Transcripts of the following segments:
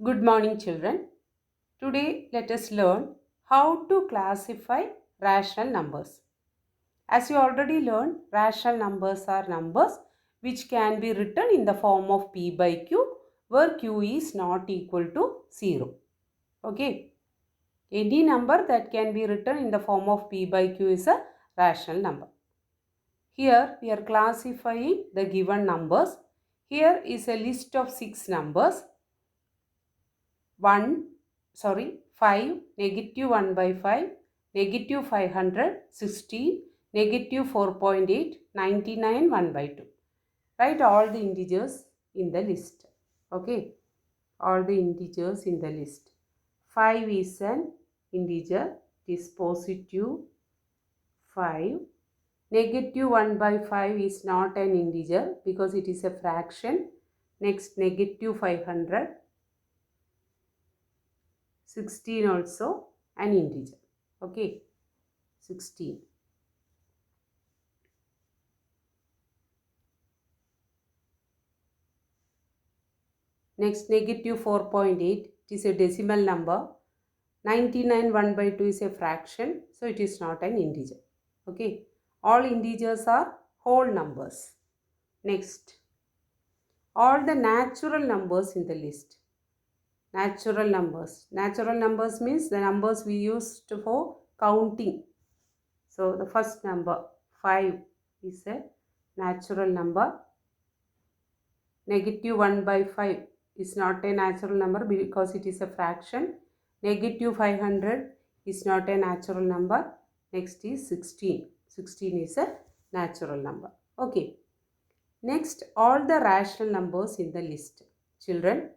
Good morning, children. Today, let us learn how to classify rational numbers. As you already learned, rational numbers are numbers which can be written in the form of p by q, where q is not equal to 0. Okay. Any number that can be written in the form of p by q is a rational number. Here, we are classifying the given numbers. Here is a list of 6 numbers. 5, negative 1 by 5, negative 500, 16, negative 4.8, 99, 1 by 2. Write all the integers in the list. Okay, all the integers in the list. 5 is an integer, it is positive 5. Negative 1 by 5 is not an integer because it is a fraction. Next, negative 500. 16 also an integer. Okay, 16. Next, negative 4.8, it is a decimal number. 99 1 by 2 is a fraction, so it is not an integer. Okay, all integers are whole numbers. Next, all the natural numbers in the list. Natural numbers. Natural numbers means the numbers we used for counting. So the first number 5 is a natural number. Negative 1 by 5 is not a natural number because it is a fraction. Negative 500 is not a natural number. Next is 16. 16 is a natural number. Okay. Next, all the rational numbers in the list. Children,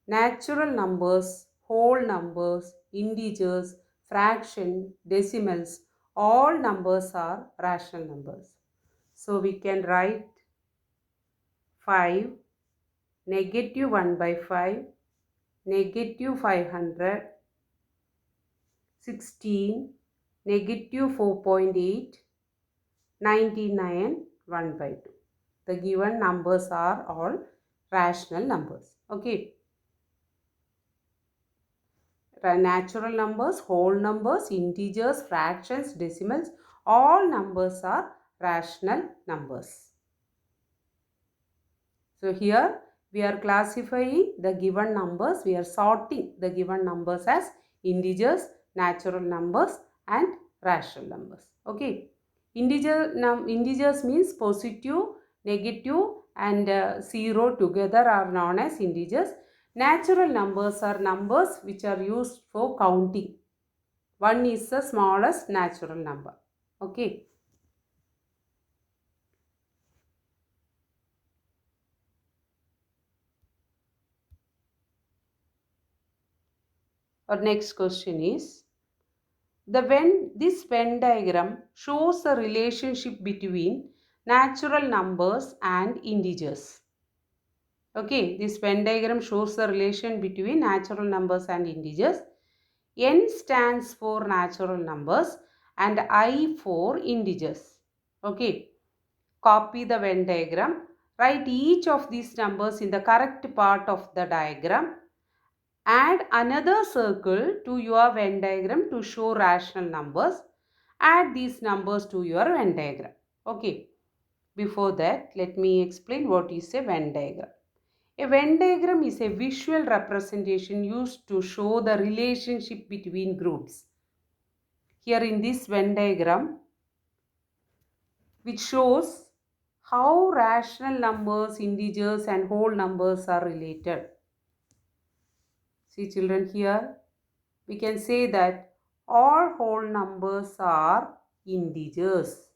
natural numbers, whole numbers, integers, fraction, decimals, all numbers are rational numbers. So we can write 5, negative 1 by 5, negative 500, 16, negative 4.8, 99, 1 by 2. The given numbers are all rational numbers. Okay. Natural numbers, whole numbers, integers, fractions, decimals, all numbers are rational numbers. So here we are classifying the given numbers. We are sorting the given numbers as integers, natural numbers and rational numbers. Okay. Integers means positive, negative and 0 together are known as integers. Natural numbers are numbers which are used for counting. 1 is the smallest natural number. Okay. Our next question is, this Venn diagram shows the relationship between natural numbers and integers. Okay, this Venn diagram shows the relation between natural numbers and integers. N stands for natural numbers and I for integers. Okay, copy the Venn diagram. Write each of these numbers in the correct part of the diagram. Add another circle to your Venn diagram to show rational numbers. Add these numbers to your Venn diagram. Okay. Before that, let me explain what is a Venn diagram. A Venn diagram is a visual representation used to show the relationship between groups. Here in this Venn diagram, which shows how rational numbers, integers and whole numbers are related. See children, here we can say that all whole numbers are integers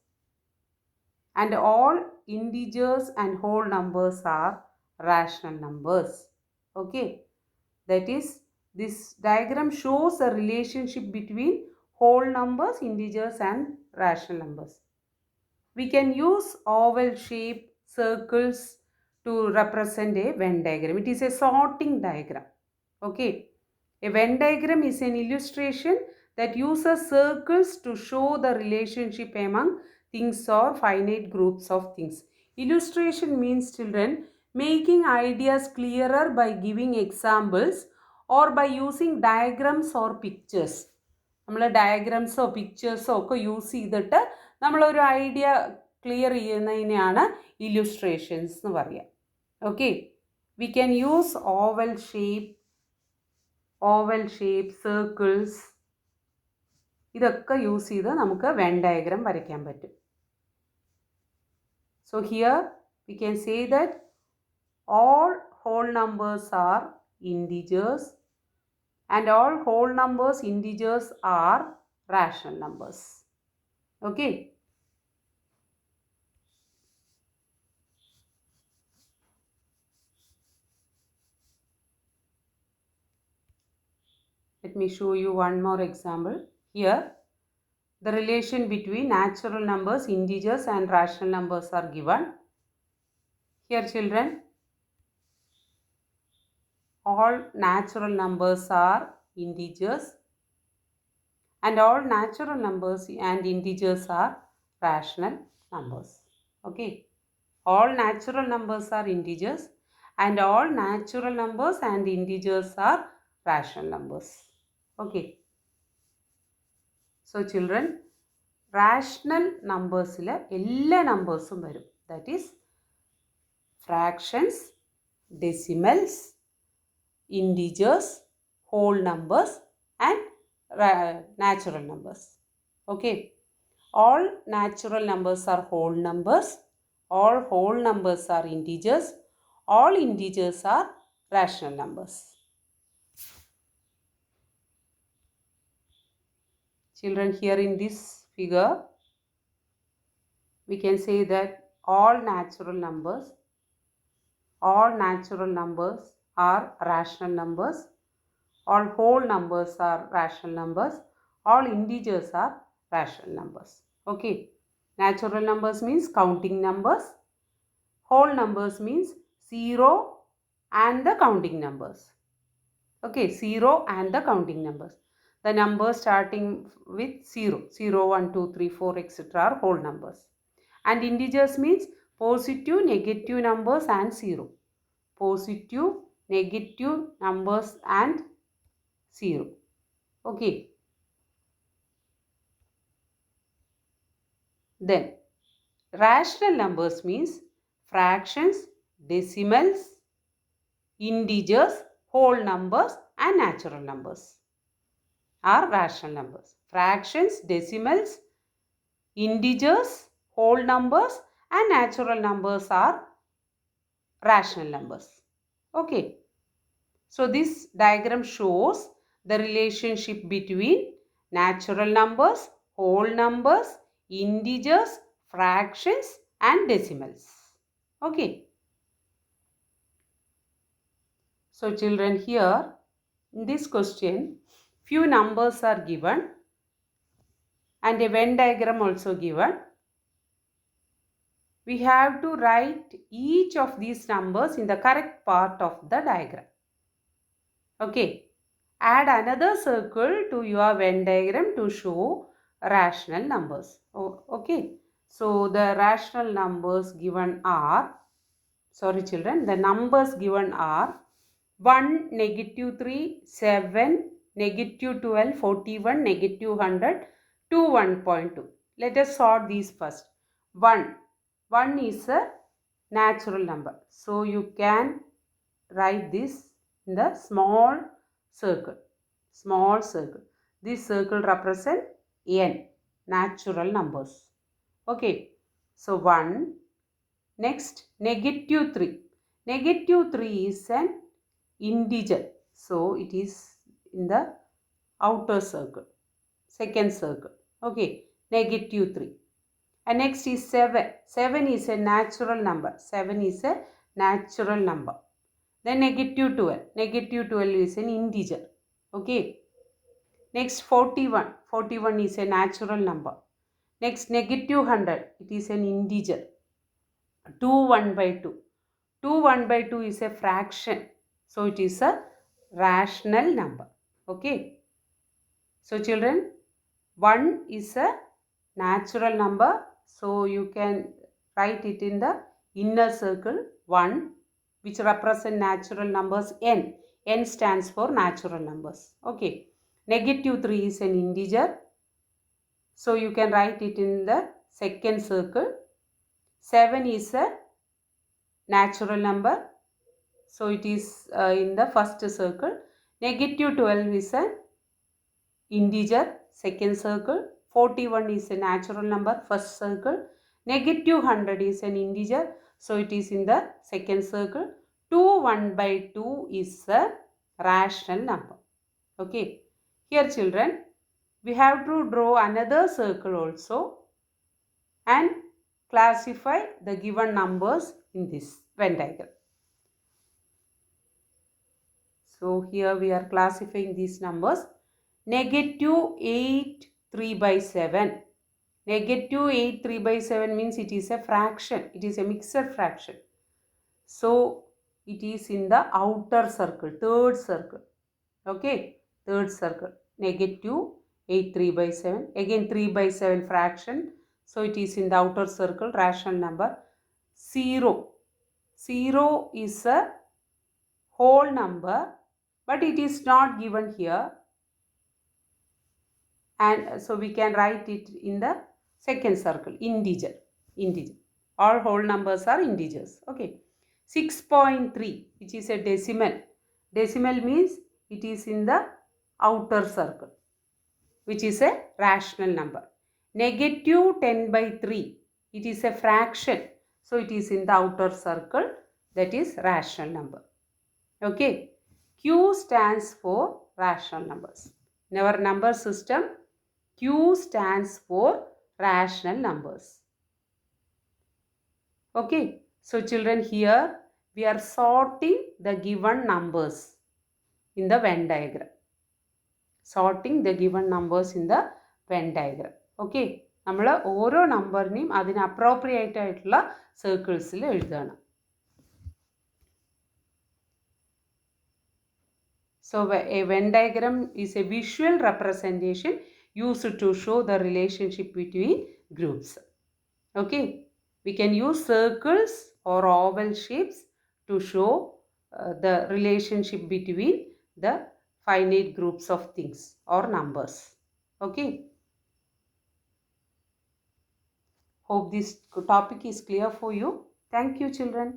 and all integers and whole numbers are rational numbers. Okay, that is, this diagram shows a relationship between whole numbers, integers and rational numbers. We can use oval shape circles to represent a Venn diagram. It is a sorting diagram. Okay. A Venn diagram is an illustration that uses circles to show the relationship among things or finite groups of things. Illustration means, children, Making ideas clearer by giving examples or by using diagrams or pictures. നമ്മൾ ഡയഗ്രാംസോ പിക്ചേഴ്സോ ഒക്കെ use ചെയ്തിട്ട് നമ്മളൊരു idea clear ചെയ്യുന്നതിനെയാണ് illustrations എന്ന് പറയുക. Okay, we can use oval shape, circles, ഇതൊക്കെ use ചെയ്ത് നമുക്ക് when diagram വരയ്ക്കാൻ പറ്റും. So here we can say that all whole numbers are integers and all whole numbers integers are rational numbers. Okay. Let me show you one more example. Here the relation between natural numbers, integers and rational numbers are given. Here children, all natural numbers are integers and all natural numbers and integers are rational numbers. Okay, all natural numbers are integers and all natural numbers and integers are rational numbers. Okay, so children, rational numbers il ella numbers varum, that is fractions, decimals, integers, whole numbers and natural numbers. Okay, all natural numbers are whole numbers, all whole numbers are integers, all integers are rational numbers. Children, here in this figure we can say that all natural numbers are rational numbers, all whole numbers are rational numbers, all integers are rational numbers. Okay, natural numbers means counting numbers, whole numbers means 0 and the counting numbers. Okay, 0 and the counting numbers. The numbers starting with 0, 0, 1, 2, 3, 4, etc. are whole numbers. And integers means positive, negative numbers and 0. Positive, negative numbers and 0. Okay. Then rational numbers means fractions, decimals, integers, whole numbers and natural numbers are rational numbers. Fractions, decimals, integers, whole numbers and natural numbers are rational numbers. Okay, so this diagram shows the relationship between natural numbers, whole numbers, integers, fractions and decimals. Okay, so children, here in this question few numbers are given and a Venn diagram also given. We have to write each of these numbers in the correct part of the diagram. Okay, add another circle to your Venn diagram to show rational numbers. Okay, so the rational numbers given are, sorry children, the numbers given are 1, -3, 7, -12, 41, -100, 2, 1.2. Let us sort these first. 1 is a natural number, so you can write this in the small circle. This circle represents n, natural numbers. Okay, so 1. Next, -3. -3 is an integer, so it is in the outer circle, second circle. Okay, -3. And next is 7. 7 is a natural number. 7 is a natural number. Then -12. -12 is an integer. Okay. Next 41. 41 is a natural number. Next -100. It is an integer. 2 1/2. 2 1/2 is a fraction. So it is a rational number. Okay. So children, 1 is a natural number. So you can write it in the inner circle 1. which represent natural numbers n. N stands for natural numbers. Okay. Negative 3 is an integer. So you can write it in the second circle. 7 is a natural number. So it is in the first circle. Negative 12 is an integer, second circle. 41 is a natural number, first circle. Negative 100 is an integer, so it is in the second circle. 2 1 by 2 is a rational number. Okay. Here children, we have to draw another circle also and classify the given numbers in this Venn diagram. So here we are classifying these numbers. Negative 8 3 by 7. Negative 8 3 by 7 means it is a fraction. It is a mixed fraction. So it is in the outer circle, third circle. Okay, third circle. Negative 8 3 by 7. Again 3 by 7 fraction. So it is in the outer circle, rational number. 0. 0 is a whole number, but it is not given here. And so we can write it in the second circle, integer. All whole numbers are integers. Okay. 6.3, which is a decimal. Decimal means it is in the outer circle, which is a rational number. Negative 10 by 3, it is a fraction. So it is in the outer circle, that is rational number. Okay. Q stands for rational numbers. In our number system, Q stands for rational numbers. Okay. So children, here we are sorting the given numbers in the Venn diagram. Sorting the given numbers in the Venn diagram. Okay. നമ്മൾ ഓരോ നമ്പറിനെയും അതിന് appropriate ആയിട്ടുള്ള സർക്കിൾസിൽ എഴുതണം. So a Venn diagram is a visual representation used to show the relationship between groups. Okay. We can use circles or oval shapes to show the relationship between the finite groups of things or numbers. Okay. Hope this topic is clear for you. Thank you children.